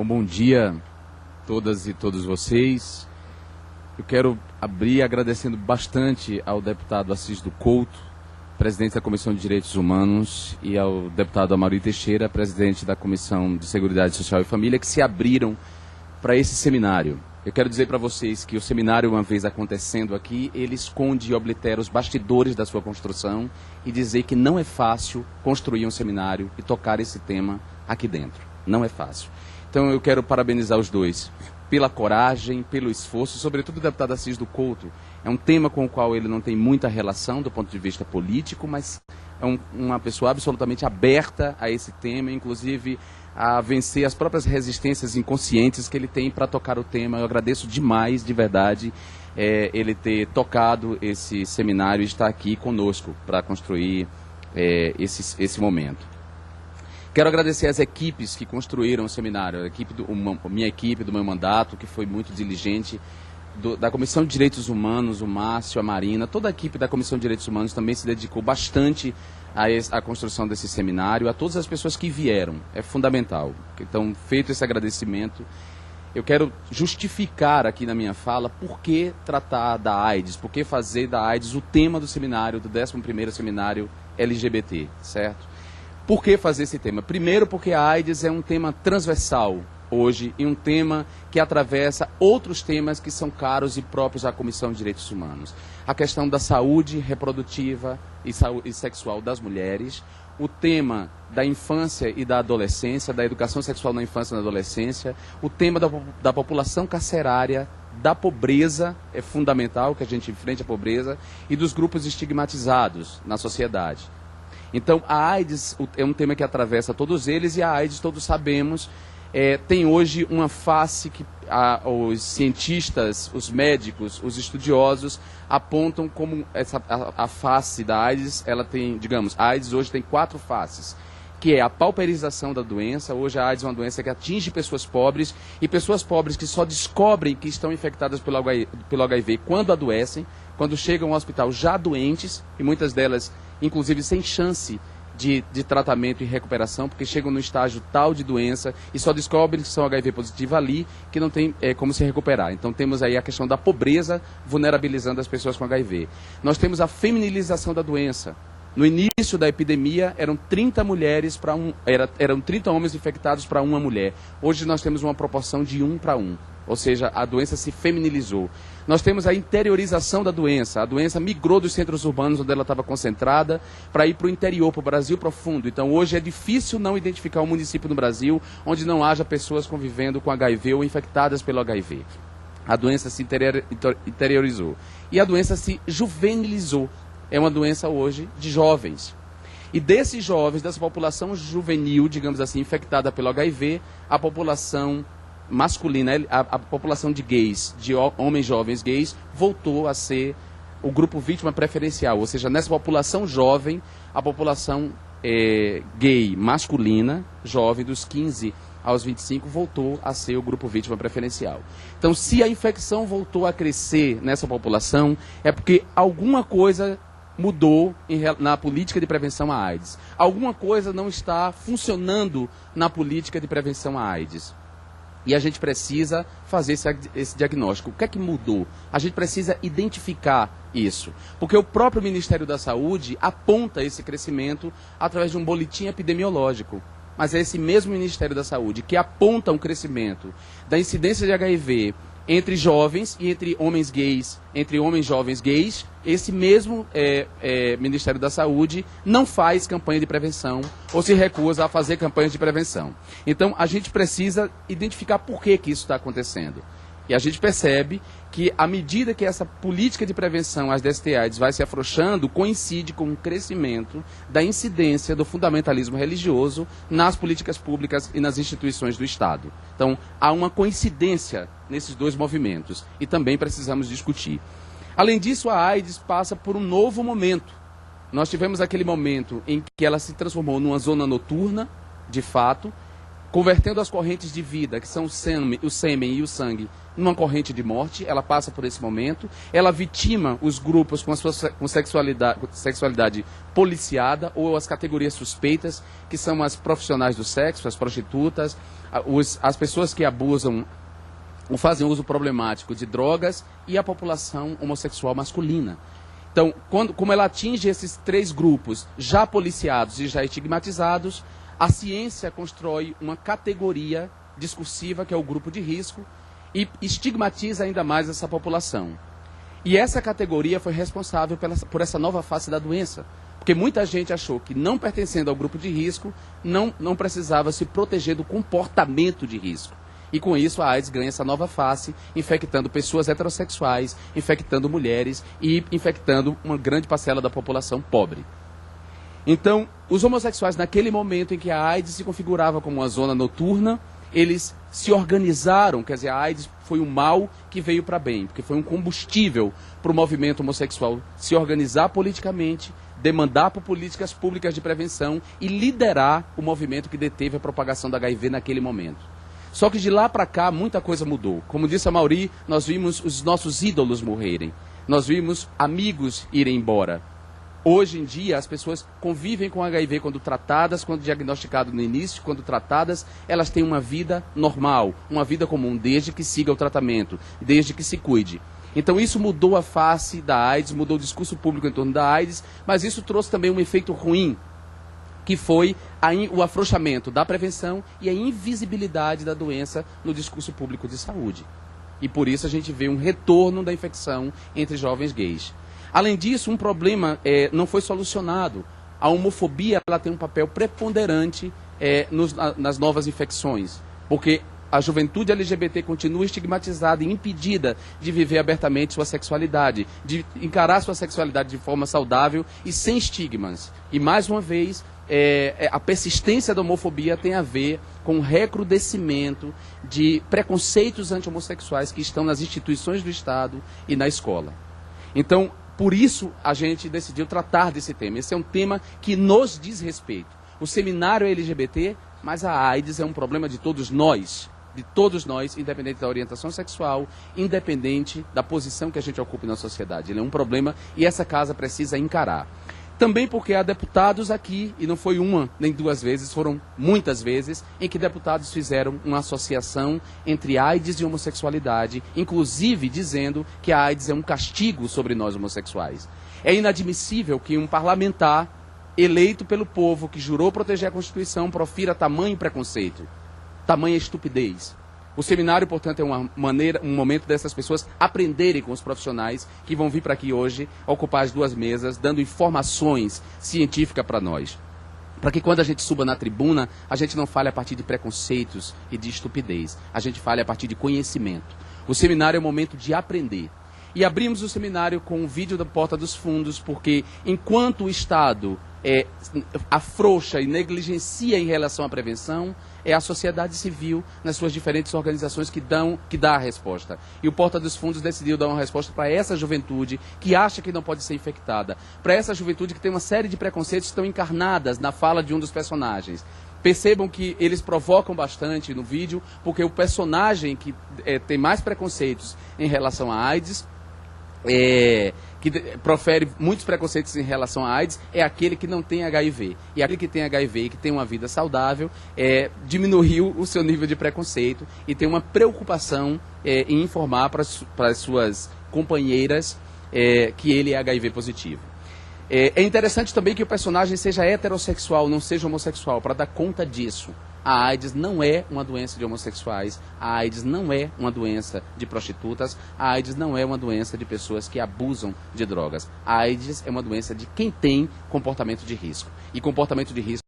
Bom dia a todas e todos vocês. Eu quero abrir agradecendo bastante ao deputado Assis do Couto, presidente da Comissão de Direitos Humanos, e ao deputado Amaury Teixeira, presidente da Comissão de Seguridade Social e Família, que se abriram para esse seminário. Eu quero dizer para vocês que o seminário, uma vez acontecendo aqui, ele esconde e oblitera os bastidores da sua construção e dizer que não é fácil construir um seminário e tocar esse tema aqui dentro. Não é fácil. Então eu quero parabenizar os dois pela coragem, pelo esforço, sobretudo o deputado Assis do Couto. É um tema com o qual ele não tem muita relação do ponto de vista político, mas é uma pessoa absolutamente aberta a esse tema, inclusive a vencer as próprias resistências inconscientes que ele tem para tocar o tema. Eu agradeço demais, de verdade, ele ter tocado esse seminário e estar aqui conosco para construir esse momento. Quero agradecer às equipes que construíram o seminário, minha equipe do meu mandato, que foi muito diligente, da Comissão de Direitos Humanos, o Márcio, a Marina, toda a equipe da Comissão de Direitos Humanos também se dedicou bastante à construção desse seminário, a todas as pessoas que vieram, é fundamental. Então, feito esse agradecimento, eu quero justificar aqui na minha fala por que tratar da AIDS, por que fazer da AIDS o tema do seminário, do 11º Seminário LGBT, certo? Por que fazer esse tema? Primeiro, porque a AIDS é um tema transversal hoje e um tema que atravessa outros temas que são caros e próprios à Comissão de Direitos Humanos. A questão da saúde reprodutiva e sexual das mulheres, o tema da infância e da adolescência, da educação sexual na infância e na adolescência, o tema da população carcerária, da pobreza, é fundamental que a gente enfrente a pobreza, e dos grupos estigmatizados na sociedade. Então, a AIDS é um tema que atravessa todos eles, e a AIDS, todos sabemos, tem hoje uma face que os cientistas, os médicos, os estudiosos apontam como a face da AIDS. Ela tem, digamos, a AIDS hoje tem 4 faces, que é a pauperização da doença. Hoje a AIDS é uma doença que atinge pessoas pobres, e pessoas pobres que só descobrem que estão infectadas pelo HIV quando adoecem, quando chegam ao hospital já doentes, e muitas delas inclusive sem chance de tratamento e recuperação, porque chegam no estágio tal de doença e só descobrem que são HIV positivo ali, que não tem como se recuperar. Então temos aí a questão da pobreza vulnerabilizando as pessoas com HIV. Nós temos a feminilização da doença. No início da epidemia eram 30 mulheres eram 30 homens infectados para uma mulher. Hoje nós temos uma proporção de 1 para 1. Ou seja, a doença se feminilizou. Nós temos a interiorização da doença. A doença migrou dos centros urbanos, onde ela estava concentrada, para ir para o interior, para o Brasil profundo. Então, hoje é difícil não identificar um município no Brasil onde não haja pessoas convivendo com HIV ou infectadas pelo HIV. A doença se interiorizou. E a doença se juvenilizou. É uma doença hoje de jovens. E desses jovens, dessa população juvenil, digamos assim, infectada pelo HIV, a população masculina, a população de gays, de homens jovens gays, voltou a ser o grupo vítima preferencial. Ou seja, nessa população jovem, a população gay masculina, jovem, dos 15 aos 25, voltou a ser o grupo vítima preferencial. Então, se a infecção voltou a crescer nessa população, é porque alguma coisa mudou na política de prevenção à AIDS. Alguma coisa não está funcionando na política de prevenção à AIDS. E a gente precisa fazer esse diagnóstico. O que é que mudou? A gente precisa identificar isso. Porque o próprio Ministério da Saúde aponta esse crescimento através de um boletim epidemiológico. Mas é esse mesmo Ministério da Saúde que aponta um crescimento da incidência de HIV entre jovens e entre homens gays, entre homens jovens gays. Esse mesmo Ministério da Saúde não faz campanha de prevenção ou se recusa a fazer campanhas de prevenção. Então, a gente precisa identificar por que isso está acontecendo. E a gente percebe que, à medida que essa política de prevenção às DST-AIDS vai se afrouxando, coincide com o crescimento da incidência do fundamentalismo religioso nas políticas públicas e nas instituições do Estado. Então, há uma coincidência nesses dois movimentos e também precisamos discutir. Além disso, a AIDS passa por um novo momento. Nós tivemos aquele momento em que ela se transformou numa zona noturna, de fato, convertendo as correntes de vida, que são o sêmen e o sangue, numa corrente de morte. Ela passa por esse momento, ela vitima os grupos com sexualidade policiada ou as categorias suspeitas, que são as profissionais do sexo, as prostitutas, as pessoas que abusam ou fazem uso problemático de drogas e a população homossexual masculina. Então, como ela atinge esses três grupos já policiados e já estigmatizados, a ciência constrói uma categoria discursiva, que é o grupo de risco, e estigmatiza ainda mais essa população. E essa categoria foi responsável por essa nova face da doença, porque muita gente achou que, não pertencendo ao grupo de risco, não precisava se proteger do comportamento de risco. E com isso a AIDS ganha essa nova face, infectando pessoas heterossexuais, infectando mulheres e infectando uma grande parcela da população pobre. Então, os homossexuais, naquele momento em que a AIDS se configurava como uma zona noturna, eles se organizaram, quer dizer, a AIDS foi um mal que veio para bem, porque foi um combustível para o movimento homossexual se organizar politicamente, demandar por políticas públicas de prevenção e liderar o movimento que deteve a propagação da HIV naquele momento. Só que de lá para cá muita coisa mudou. Como disse a Mauri, nós vimos os nossos ídolos morrerem, nós vimos amigos irem embora. Hoje em dia, as pessoas convivem com HIV quando tratadas, quando diagnosticado no início, quando tratadas, elas têm uma vida normal, uma vida comum, desde que siga o tratamento, desde que se cuide. Então isso mudou a face da AIDS, mudou o discurso público em torno da AIDS, mas isso trouxe também um efeito ruim, que foi o afrouxamento da prevenção e a invisibilidade da doença no discurso público de saúde. E por isso a gente vê um retorno da infecção entre jovens gays. Além disso, um problema não foi solucionado. A homofobia ela tem um papel preponderante nas novas infecções, porque a juventude LGBT continua estigmatizada e impedida de viver abertamente sua sexualidade, de encarar sua sexualidade de forma saudável e sem estigmas. E, mais uma vez, a persistência da homofobia tem a ver com o recrudescimento de preconceitos anti-homossexuais que estão nas instituições do Estado e na escola. Então, por isso, a gente decidiu tratar desse tema. Esse é um tema que nos diz respeito. O seminário é LGBT, mas a AIDS é um problema de todos nós, independente da orientação sexual, independente da posição que a gente ocupe na sociedade. Ele é um problema e essa casa precisa encarar. Também porque há deputados aqui, e não foi uma nem duas vezes, foram muitas vezes, em que deputados fizeram uma associação entre AIDS e homossexualidade, inclusive dizendo que a AIDS é um castigo sobre nós homossexuais. É inadmissível que um parlamentar eleito pelo povo, que jurou proteger a Constituição, profira tamanho preconceito, tamanha estupidez. O seminário, portanto, é um momento dessas pessoas aprenderem com os profissionais que vão vir para aqui hoje, ocupar as duas mesas, dando informações científicas para nós. Para que quando a gente suba na tribuna, a gente não fale a partir de preconceitos e de estupidez. A gente fale a partir de conhecimento. O seminário é um momento de aprender. E abrimos o seminário com um vídeo da Porta dos Fundos, porque enquanto o Estado afrouxa e negligencia em relação à prevenção, é a sociedade civil, nas suas diferentes organizações, que dá a resposta. E o Porta dos Fundos decidiu dar uma resposta para essa juventude que acha que não pode ser infectada, para essa juventude que tem uma série de preconceitos que estão encarnadas na fala de um dos personagens. Percebam que eles provocam bastante no vídeo, porque o personagem que tem mais preconceitos em relação à AIDS, que profere muitos preconceitos em relação à AIDS, é aquele que não tem HIV. E aquele que tem HIV e que tem uma vida saudável diminuiu o seu nível de preconceito e tem uma preocupação em informar para as suas companheiras que ele é HIV positivo. É interessante também que o personagem seja heterossexual, não seja homossexual, para dar conta disso. A AIDS não é uma doença de homossexuais, a AIDS não é uma doença de prostitutas, a AIDS não é uma doença de pessoas que abusam de drogas. A AIDS é uma doença de quem tem comportamento de risco. E comportamento de risco